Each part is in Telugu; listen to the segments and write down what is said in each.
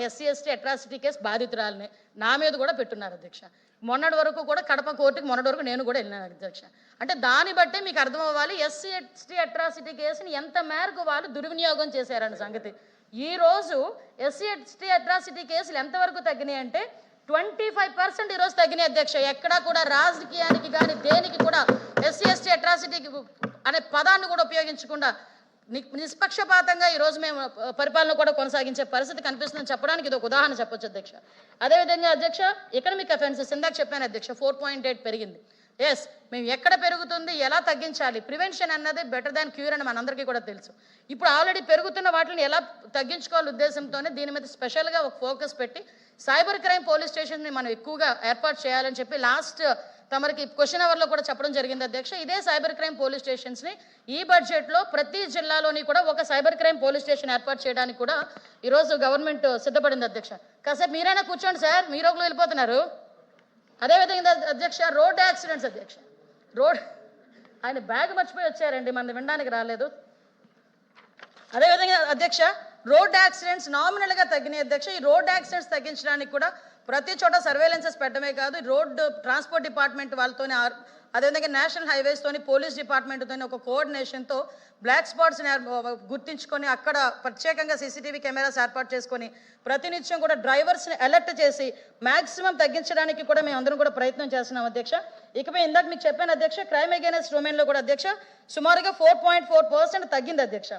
ఎస్సీ ఎస్టీ అట్రాసిటీ కేసు బాధితురాలని నా మీద కూడా పెట్టున్నారు అధ్యక్ష. మొన్నటి వరకు కూడా కడప కోర్టుకి మొన్నటి వరకు నేను కూడా వెళ్ళినాను అధ్యక్ష. అంటే దాన్ని బట్టే మీకు అర్థం అవ్వాలి ఎస్సీ ఎస్టీ అట్రాసిటీ కేసుని ఎంత మేరకు వాళ్ళు దుర్వినియోగం చేశారన్న సంగతి. ఈరోజు ఎస్సీ ఎస్టీ అట్రాసిటీ కేసులు ఎంతవరకు తగ్గినాయి అంటే 25% ఈరోజు తగ్గినాయి అధ్యక్ష. ఎక్కడా కూడా రాజకీయానికి కానీ దేనికి కూడా ఎస్సీ ఎస్టీ అట్రాసిటీ అనే పదాన్ని కూడా ఉపయోగించకుండా నిష్పక్షపాతంగా ఈరోజు మేము పరిపాలన కూడా కొనసాగించే పరిస్థితి కనిపిస్తుందని చెప్పడానికి ఇది ఒక ఉదాహరణ చెప్పొచ్చు అధ్యక్ష. అదేవిధంగా అధ్యక్ష ఎకనామిక్ అఫెన్సెస్ ఇందాక చెప్పాను అధ్యక్ష 4.8 పెరిగింది. ఎస్, మేము ఎక్కడ పెరుగుతుంది ఎలా తగ్గించాలి, ప్రివెన్షన్ అన్నది బెటర్ దాన్ క్యూర్ అని మనందరికీ కూడా తెలుసు. ఇప్పుడు ఆల్రెడీ పెరుగుతున్న వాటిని ఎలా తగ్గించుకోవాలి ఉద్దేశంతోనే దీని మీద స్పెషల్గా ఒక ఫోకస్ పెట్టి సైబర్ క్రైమ్ పోలీస్ స్టేషన్ని మనం ఎక్కువగా ఏర్పాటు చేయాలని చెప్పి లాస్ట్ తమరికి క్వశ్చన్ అవర్లో కూడా చెప్పడం జరిగింది అధ్యక్ష. ఇదే సైబర్ క్రైమ్ పోలీస్ స్టేషన్స్ని ఈ బడ్జెట్లో ప్రతి జిల్లాలోని కూడా ఒక సైబర్ క్రైమ్ పోలీస్ స్టేషన్ ఏర్పాటు చేయడానికి కూడా ఈరోజు గవర్నమెంట్ సిద్ధపడింది అధ్యక్ష. కాసేపు మీరైనా కూర్చోండి సార్, మీరు ఒకరు వెళ్ళిపోతున్నారు. అదేవిధంగా అధ్యక్ష రోడ్ యాక్సిడెంట్స్ అధ్యక్ష, ఆయన బ్యాగ్ మర్చిపోయి వచ్చారండి, మన వినడానికి రాలేదు. అదేవిధంగా అధ్యక్ష రోడ్ యాక్సిడెంట్స్ నామినల్గా తగ్గినాయి అధ్యక్ష. ఈ రోడ్ యాక్సిడెంట్స్ తగ్గించడానికి కూడా ప్రతి చోట సర్వేలెన్సెస్ పెట్టడమే కాదు, రోడ్ ట్రాన్స్పోర్ట్ డిపార్ట్మెంట్ వాళ్ళతోనే అదేవిధంగా నేషనల్ హైవేస్తోని పోలీస్ డిపార్ట్మెంట్తోని ఒక కోఆర్డినేషన్తో బ్లాక్ స్పాట్స్ని గుర్తించుకొని అక్కడ ప్రత్యేకంగా సీసీటీవీ కెమెరాస్ ఏర్పాటు చేసుకొని ప్రతినిత్యం కూడా డ్రైవర్స్ని అలర్ట్ చేసి మ్యాక్సిమం తగ్గించడానికి కూడా మేము అందరం కూడా ప్రయత్నం చేస్తున్నాం అధ్యక్ష. ఇకపై ఇందాక మీకు చెప్పాను అధ్యక్ష, క్రైమ్ అగైనెస్ట్ ఉమెన్లో కూడా అధ్యక్ష సుమారుగా 4.4% తగ్గింది అధ్యక్ష.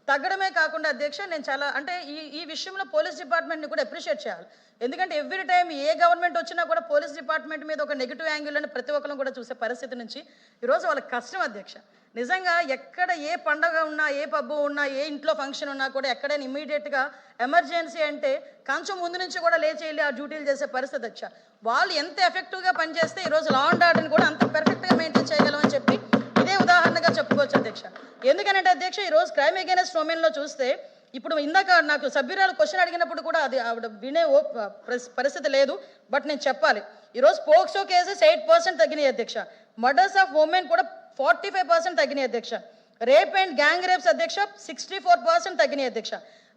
తగ్గడమే కాకుండా అధ్యక్ష నేను చాలా అంటే ఈ విషయంలో పోలీస్ డిపార్ట్మెంట్ని కూడా అప్రిషియేట్ చేయాలి. ఎందుకంటే ఎవ్రీ టైం ఏ గవర్నమెంట్ వచ్చినా కూడా పోలీస్ డిపార్ట్మెంట్ మీద ఒక నెగిటివ్ యాంగిల్ అని ప్రతి ఒక్కరు కూడా చూసే పరిస్థితి నుంచి ఈరోజు వాళ్ళకి కష్టం అధ్యక్ష. నిజంగా ఎక్కడ ఏ పండగ ఉన్నా, ఏ పబ్బు ఉన్నా, ఏ ఇంట్లో ఫంక్షన్ ఉన్నా కూడా ఎక్కడైనా ఇమీడియట్గా ఎమర్జెన్సీ అంటే కొంచెం ముందు నుంచి కూడా లేచి వెళ్ళి ఆ డ్యూటీలు చేసే పరిస్థితి అధ్యక్ష. వాళ్ళు ఎంత ఎఫెక్టివ్గా పనిచేస్తే ఈరోజు లా అండ్ ఆర్డర్ని కూడా అంత పర్ఫెక్ట్గా మెయింటైన్ చేయగలమని చెప్పి ఇదే ఉదాహరణగా చెప్పుకోవచ్చు అధ్యక్ష. ఎందుకనంటే అధ్యక్ష ఈరోజు క్రైమ్ అగైనెస్ట్ ఉమెన్లో చూస్తే ఇప్పుడు ఇందాక నాకు సభ్యురాలు క్వశ్చన్ అడిగినప్పుడు కూడా అది ఆవిడ వినే పరిస్థితి లేదు, బట్ నేను చెప్పాలి. ఈరోజు పోక్సో కేసెస్ 8% తగ్గినాయి అధ్యక్ష. మర్డర్స్ ఆఫ్ ఉమెన్ కూడా 45% తగ్గినాయి అధ్యక్ష. రేప్ అండ్ గ్యాంగ్ రేప్స్ అధ్యక్ష 64% తగ్గినాయి అధ్యక్ష.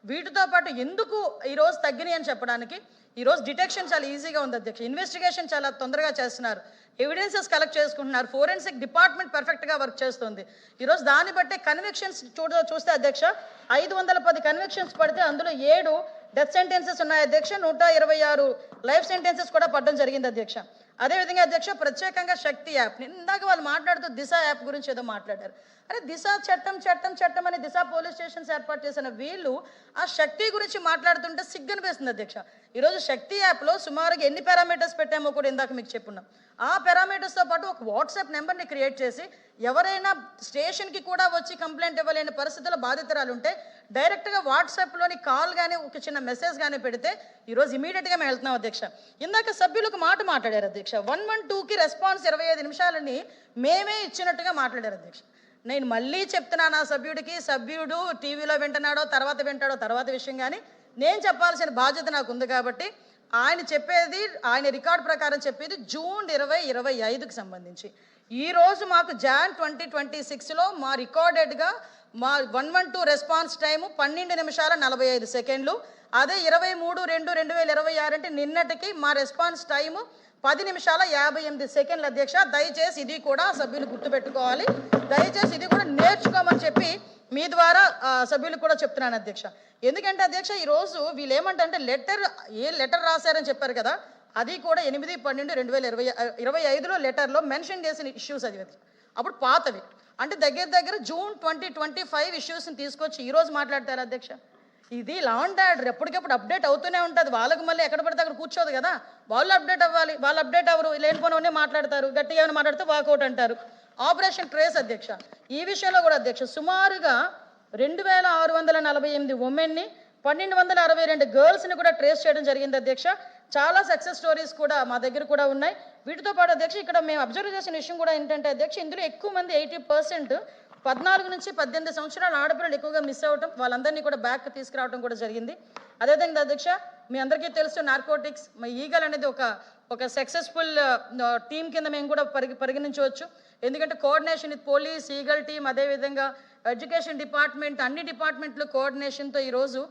వీటితో పాటు ఎందుకు ఈరోజు తగ్గినాయి అని చెప్పడానికి ఈరోజు డిటెక్షన్ చాలా ఈజీగా ఉంది అధ్యక్ష. ఇన్వెస్టిగేషన్ చాలా తొందరగా చేస్తున్నారు, ఎవిడెన్సెస్ కలెక్ట్ చేసుకుంటున్నారు, ఫోరెన్సిక్ డిపార్ట్మెంట్ పర్ఫెక్ట్గా వర్క్ చేస్తుంది. ఈరోజు దాన్ని బట్టే కన్విక్షన్స్ చూస్తే అధ్యక్ష 510 కన్విక్షన్స్ పడితే అందులో 7 డెత్ సెంటెన్సెస్ ఉన్నాయి అధ్యక్ష. 126 లైఫ్ సెంటెన్సెస్ కూడా పడడం జరిగింది అధ్యక్ష. అదేవిధంగా అధ్యక్ష ప్రత్యేకంగా శక్తి యాప్, ఇందాక వాళ్ళు మాట్లాడుతూ దిశ యాప్ గురించి ఏదో మాట్లాడారు. అరే దిశ చట్టం అని దిశ పోలీస్ స్టేషన్స్ ఏర్పాటు చేసిన వీళ్ళు ఆ శక్తి గురించి మాట్లాడుతుంటే సిగ్గనిపిస్తుంది అధ్యక్ష. ఈరోజు శక్తి యాప్లో సుమారుగా ఎన్ని పారామీటర్స్ పెట్టామో కూడా ఇందాక మీకు చెప్పున్నాం. ఆ పారామీటర్స్తో పాటు ఒక వాట్సాప్ నెంబర్ని క్రియేట్ చేసి ఎవరైనా స్టేషన్కి కూడా వచ్చి కంప్లైంట్ ఇవ్వలేని పరిస్థితుల్లో బాధితురాలు ఉంటే డైరెక్ట్గా వాట్సాప్లోని కాల్ కానీ ఒక చిన్న మెసేజ్ కానీ పెడితే ఈరోజు ఇమీడియట్గా మేము వెళ్తున్నాం అధ్యక్ష. ఇందాక సభ్యులకు మాట్లాడారు అధ్యక్ష. 112కి రెస్పాన్స్ 25 నిమిషాలని మేమే ఇచ్చినట్టుగా మాట్లాడారు అధ్యక్ష. నేను మళ్ళీ చెప్తున్నాను ఆ సభ్యుడు టీవీలో వింటున్నాడో తర్వాత విషయం, కానీ నేను చెప్పాల్సిన బాధ్యత నాకు ఉంది కాబట్టి ఆయన చెప్పేది ఆయన రికార్డు ప్రకారం చెప్పేది జూన్ 2025కి సంబంధించి. ఈరోజు మాకు జాన్ 2026లో మా రికార్డెడ్గా మా 112 రెస్పాన్స్ టైము 12 నిమిషాల 45 సెకండ్లు. అదే 23/2/2026 అంటే నిన్నటికి మా రెస్పాన్స్ టైము 10 నిమిషాల 58 సెకండ్లు అధ్యక్ష. దయచేసి ఇది కూడా సభ్యులు గుర్తుపెట్టుకోవాలి, దయచేసి ఇది కూడా నేర్చుకోమని చెప్పి మీ ద్వారా సభ్యులకు కూడా చెప్తున్నాను అధ్యక్ష. ఎందుకంటే అధ్యక్ష ఈరోజు వీళ్ళు ఏమంటే లెటర్ రాశారని చెప్పారు కదా, అది కూడా 8/12/2025లో లెటర్లో మెన్షన్ చేసిన ఇష్యూస్ అది అప్పుడు పాతవి, అంటే దగ్గర జూన్ 2025 ఇష్యూస్ని తీసుకొచ్చి ఈరోజు మాట్లాడతారు అధ్యక్ష. ఇది లా అండ్ ఆర్డర్ ఎప్పటికప్పుడు అప్డేట్ అవుతూనే ఉంటుంది. వాళ్ళకి మళ్ళీ ఎక్కడ పడితే అక్కడ కూర్చోదు కదా, వాళ్ళు అప్డేట్ అవ్వాలి. వాళ్ళు అప్డేట్ అవ్వరు, లేనిపోనే మాట్లాడతారు, గట్టిగా ఏమైనా మాట్లాడితే వాకౌట్ అంటారు. ఆపరేషన్ ట్రేస్ అధ్యక్ష ఈ విషయంలో కూడా అధ్యక్ష సుమారుగా 2648 ఉమెన్ని 1262 గర్ల్స్ని కూడా ట్రేస్ చేయడం జరిగింది అధ్యక్ష. చాలా సక్సెస్ స్టోరీస్ కూడా మా దగ్గర కూడా ఉన్నాయి. వీటితో పాటు అధ్యక్ష ఇక్కడ మేము అబ్జర్వ్ చేసిన విషయం కూడా ఏంటంటే అధ్యక్ష ఇందులో ఎక్కువ మంది 80% 14 నుంచి 18 సంవత్సరాల ఆడపిల్లలు ఎక్కువగా మిస్ అవ్వటం, వాళ్ళందరినీ కూడా బ్యాక్ తీసుకురావడం కూడా జరిగింది. అదేవిధంగా అధ్యక్ష మీ అందరికీ తెలుసు నార్కోటిక్స్ మా ఈగల్ అనేది ఒక సక్సెస్ఫుల్ టీం కింద మేము కూడా పరిగణించవచ్చు. ఎందుకంటే coordination with police, eagle team, అదేవిధంగా ఎడ్యుకేషన్ డిపార్ట్మెంట్, అన్ని డిపార్ట్మెంట్లు కోఆర్డినేషన్తో ఈరోజు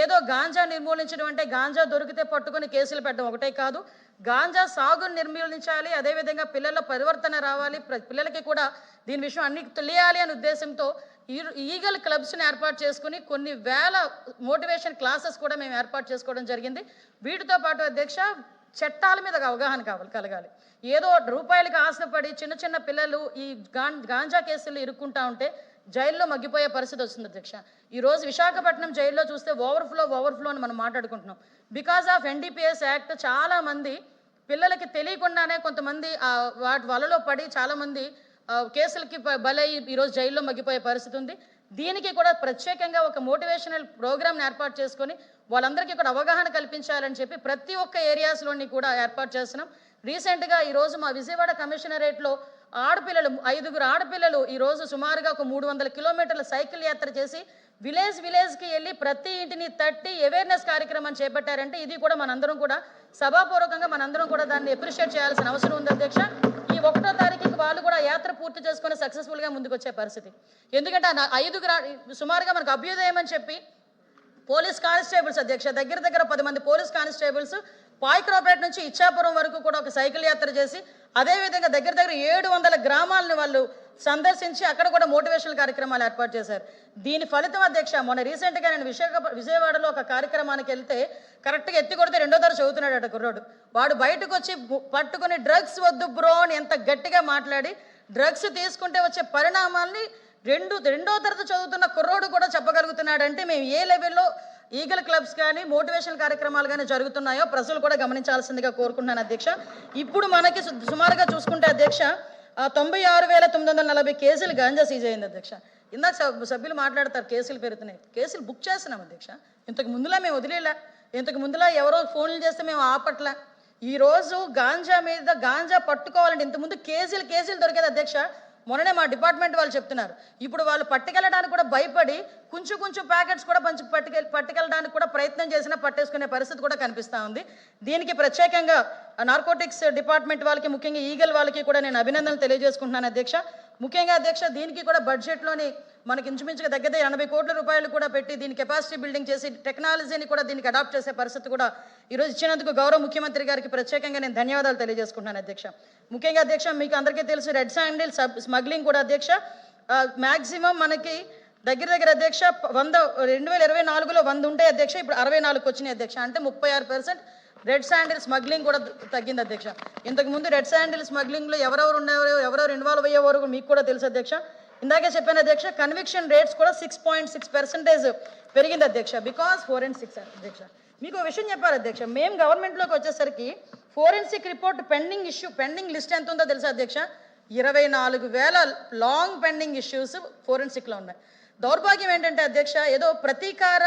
ఏదో గాంజా నిర్మూలించడం అంటే గాంజా దొరికితే పట్టుకొని కేసులు పెట్టడం ఒకటే కాదు, గాంజా సాగును నిర్మూలించాలి, అదేవిధంగా పిల్లల్లో పరివర్తన రావాలి, పిల్లలకి కూడా దీని విషయం అన్ని తెలియాలి అనే ఉద్దేశంతో ఈగల్ క్లబ్స్ని ఏర్పాటు చేసుకుని కొన్ని వేల మోటివేషన్ క్లాసెస్ కూడా మేము ఏర్పాటు చేసుకోవడం జరిగింది. వీటితో పాటు అధ్యక్ష చట్టాల మీద అవగాహన కలగాలి. ఏదో రూపాయలకి ఆశపడి చిన్న చిన్న పిల్లలు ఈ గాంజా కేసులు ఇరుక్కుంటా ఉంటే జైల్లో మగ్గిపోయే పరిస్థితి వస్తుంది అధ్యక్ష. ఈరోజు విశాఖపట్నం జైల్లో చూస్తే ఓవర్ఫ్లో అని మనం మాట్లాడుకుంటున్నాం. బికాస్ ఆఫ్ NDPS యాక్ట్ చాలా మంది పిల్లలకి తెలియకుండానే కొంతమంది వాటి వలలో పడి చాలామంది కేసులకి బలయ్యి ఈరోజు జైల్లో మగ్గిపోయే పరిస్థితి ఉంది. దీనికి కూడా ప్రత్యేకంగా ఒక మోటివేషనల్ ప్రోగ్రామ్ని ఏర్పాటు చేసుకొని వాళ్ళందరికీ కూడా అవగాహన కల్పించాలని చెప్పి ప్రతి ఒక్క ఏరియాస్లోని కూడా ఏర్పాటు చేస్తున్నాం. రీసెంట్గా ఈరోజు మా విజయవాడ కమిషనరేట్లో ఆడపిల్లలు 5 ఆడపిల్లలు ఈరోజు సుమారుగా ఒక 300 కిలోమీటర్ల సైకిల్ యాత్ర చేసి విలేజ్కి వెళ్ళి ప్రతి ఇంటిని తట్టి అవేర్నెస్ కార్యక్రమాన్ని చేపట్టారంటే ఇది కూడా మనందరం కూడా సభాపూర్వకంగా మనందరం కూడా దాన్ని అప్రిషియేట్ చేయాల్సిన అవసరం ఉంది అధ్యక్ష. ఈ 1వ తారీఖుకి వాళ్ళు కూడా యాత్ర పూర్తి చేసుకొని సక్సెస్ఫుల్గా ముందుకు వచ్చే పరిస్థితి. ఎందుకంటే 5 సుమారుగా మనకు అభ్యుదయం అని చెప్పి పోలీస్ కానిస్టేబుల్స్ అధ్యక్ష దగ్గర 10 మంది పోలీస్ కానిస్టేబుల్స్ పాయిక్రాపేట నుంచి ఇచ్చాపురం వరకు కూడా ఒక సైకిల్ యాత్ర చేసి అదేవిధంగా దగ్గర 700 గ్రామాలను వాళ్ళు సందర్శించి అక్కడ కూడా మోటివేషనల్ కార్యక్రమాలు ఏర్పాటు చేశారు. దీని ఫలితం అధ్యక్ష మొన్న రీసెంట్గా నేను విజయవాడలో ఒక కార్యక్రమానికి వెళ్తే కరెక్ట్గా ఎత్తి కొడితే 2వ తరగతి చదువుతున్నాడు కుర్రోడు. వాడు బయటకు వచ్చి పట్టుకుని డ్రగ్స్ వద్దు బ్రో అని ఎంత గట్టిగా మాట్లాడి డ్రగ్స్ తీసుకుంటే వచ్చే పరిణామాల్ని 2వ తరగతి చదువుతున్న కుర్రోడు కూడా చెప్పగలుగుతున్నాడంటే మేము ఏ లెవెల్లో ఈగల్ క్లబ్స్ కానీ మోటివేషనల్ కార్యక్రమాలు కానీ జరుగుతున్నాయో ప్రజలు కూడా గమనించాల్సిందిగా కోరుకుంటున్నాను అధ్యక్ష. ఇప్పుడు మనకి సుమారుగా చూసుకుంటే అధ్యక్ష 96,940 కేసులు గాంజా సీజ్ అయింది అధ్యక్ష. ఇందాక సభ్యులు మాట్లాడతారు కేసులు పెరుగుతున్నాయి, కేసులు బుక్ చేస్తున్నాం అధ్యక్ష. ఇంతకు ముందులా మేము వదిలేలా, ఇంతకు ముందులా ఎవరో ఫోన్లు చేస్తే మేము ఆపట్లా. ఈరోజు గాంజా పట్టుకోవాలంటే ఇంతకుముందు కేజీలు దొరికేది అధ్యక్ష. మొన్ననే మా డిపార్ట్మెంట్ వాళ్ళు చెప్తున్నారు ఇప్పుడు వాళ్ళు పట్టుకెళ్ళడానికి కూడా భయపడి కొంచెం ప్యాకెట్స్ కూడా పట్టుకెళ్ళడానికి కూడా ప్రయత్నం చేసినా పట్టేసుకునే పరిస్థితి కూడా కనిపిస్తూ ఉంది. దీనికి ప్రత్యేకంగా నార్కోటిక్స్ డిపార్ట్మెంట్ వాళ్ళకి ముఖ్యంగా ఈగల్ వాళ్ళకి కూడా నేను అభినందనలు తెలియజేసుకుంటున్నాను అధ్యక్ష. ముఖ్యంగా అధ్యక్ష దీనికి కూడా బడ్జెట్లోని మనకి ఇంచుమించుగా దగ్గర 80 కోట్ల రూపాయలు కూడా పెట్టి దీని కెపాసిటీ బిల్డింగ్ చేసి టెక్నాలజీని కూడా దీనికి అడాప్ట్ చేసే పరిస్థితి కూడా ఈరోజు ఇచ్చినందుకు గౌరవ ముఖ్యమంత్రి గారికి ప్రత్యేకంగా నేను ధన్యవాదాలు తెలియజేసుకుంటున్నాను అధ్యక్ష. ముఖ్యంగా అధ్యక్ష మీకు అందరికీ తెలుసు రెడ్ శాండిల్ స్మగ్లింగ్ కూడా అధ్యక్ష మ్యాక్సిమం మనకి దగ్గర అధ్యక్ష 2024లో 100 ఉంటాయి అధ్యక్ష, ఇప్పుడు 64కి వచ్చినాయి అధ్యక్ష. అంటే 36% రెడ్ శాండిల్ స్మగ్లింగ్ కూడా తగ్గింది అధ్యక్ష. ఇంతకుముందు రెడ్ శాండిల్ స్మగ్లింగ్లో ఎవరెవరు ఇన్వాల్వ్ అయ్యేవారు మీకు కూడా తెలుసు అధ్యక్ష. ఇందాకే చెప్పాను అధ్యక్ష కన్విక్షన్ రేట్స్ కూడా 6.6% పెరిగింది అధ్యక్ష బికాస్ ఫోరెన్సిక్స్ అధ్యక్ష. మీకు విషయం చెప్పారు అధ్యక్ష, మేము గవర్నమెంట్లోకి వచ్చేసరికి ఫోరెన్సిక్ రిపోర్ట్ పెండింగ్ లిస్ట్ ఎంత ఉందో తెలుసా అధ్యక్ష? 24,000 లాంగ్ పెండింగ్ ఇష్యూస్ ఫోరెన్సిక్లో ఉన్నాయి. దౌర్భాగ్యం ఏంటంటే అధ్యక్ష ఏదో ప్రతీకార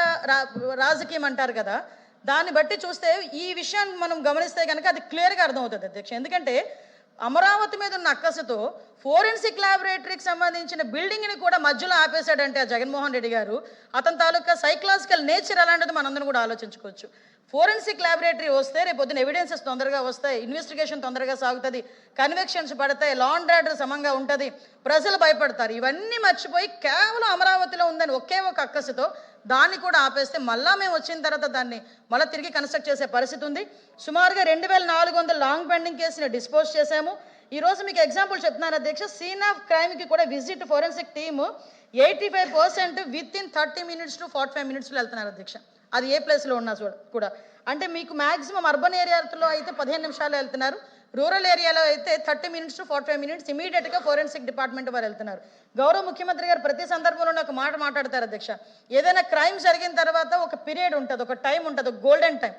రాజకీయం అంటారు కదా, దాన్ని బట్టి చూస్తే ఈ విషయాన్ని మనం గమనిస్తే కనుక అది క్లియర్గా అర్థమవుతుంది అధ్యక్ష. ఎందుకంటే అమరావతి మీద ఉన్న అక్కసుతో ఫోరెన్సిక్ ల్యాబొరేటరీకి సంబంధించిన బిల్డింగ్ని కూడా మధ్యలో ఆపేశాడంటే ఆ జగన్మోహన్ రెడ్డి గారు. అతని తాలూకా సైకలాజికల్ నేచర్ అలాంటిది మనందరం కూడా ఆలోచించుకోవచ్చు. ఫోరెన్సిక్ ల్యాబొరేటరీ వస్తే రేపొద్దున ఎవిడెన్సెస్ తొందరగా వస్తాయి, ఇన్వెస్టిగేషన్ తొందరగా సాగుతుంది, కన్విక్షన్స్ పడతాయి, లా అండ్ ఆర్డర్ సమంగా ఉంటుంది, ప్రజలు భయపడతారు. ఇవన్నీ మర్చిపోయి కేవలం అమరావతిలో ఉందని ఒకే ఒక అక్కసుతో దాన్ని కూడా ఆపేస్తే మళ్ళా మేము వచ్చిన తర్వాత దాన్ని మళ్ళీ తిరిగి కన్స్ట్రక్ట్ చేసే పరిస్థితి ఉంది. సుమారుగా 2,400 లాంగ్ పెండింగ్ కేసుని డిస్పోజ్ చేశాము. ఈరోజు మీకు ఎగ్జాంపుల్ చెప్తున్నాను అధ్యక్ష, సీన్ ఆఫ్ క్రైమ్కి కూడా visit forensic team 85% with in 30 minutes to 45 minutesలో వెళ్తున్నారు అధ్యక్ష. అది ఏ ప్లేస్లో ఉన్నా కూడా. అంటే మీకు మ్యాక్సిమం అర్బన్ ఏరియాలో అయితే 15 నిమిషాలు వెళ్తున్నారు, రూరల్ ఏరియాలో అయితే 30 minutes to 45 minutes ఇమీడియట్గా ఫోరెన్సిక్ డిపార్ట్మెంట్ వారు వెళ్తున్నారు. గౌరవ ముఖ్యమంత్రి గారు ప్రతి సందర్భంలో ఒక మాట మాట్లాడతారు అధ్యక్ష, ఏదైనా క్రైమ్ జరిగిన తర్వాత ఒక పీరియడ్ ఉంటుంది, ఒక టైం ఉంటుంది, ఒక గోల్డెన్ టైం.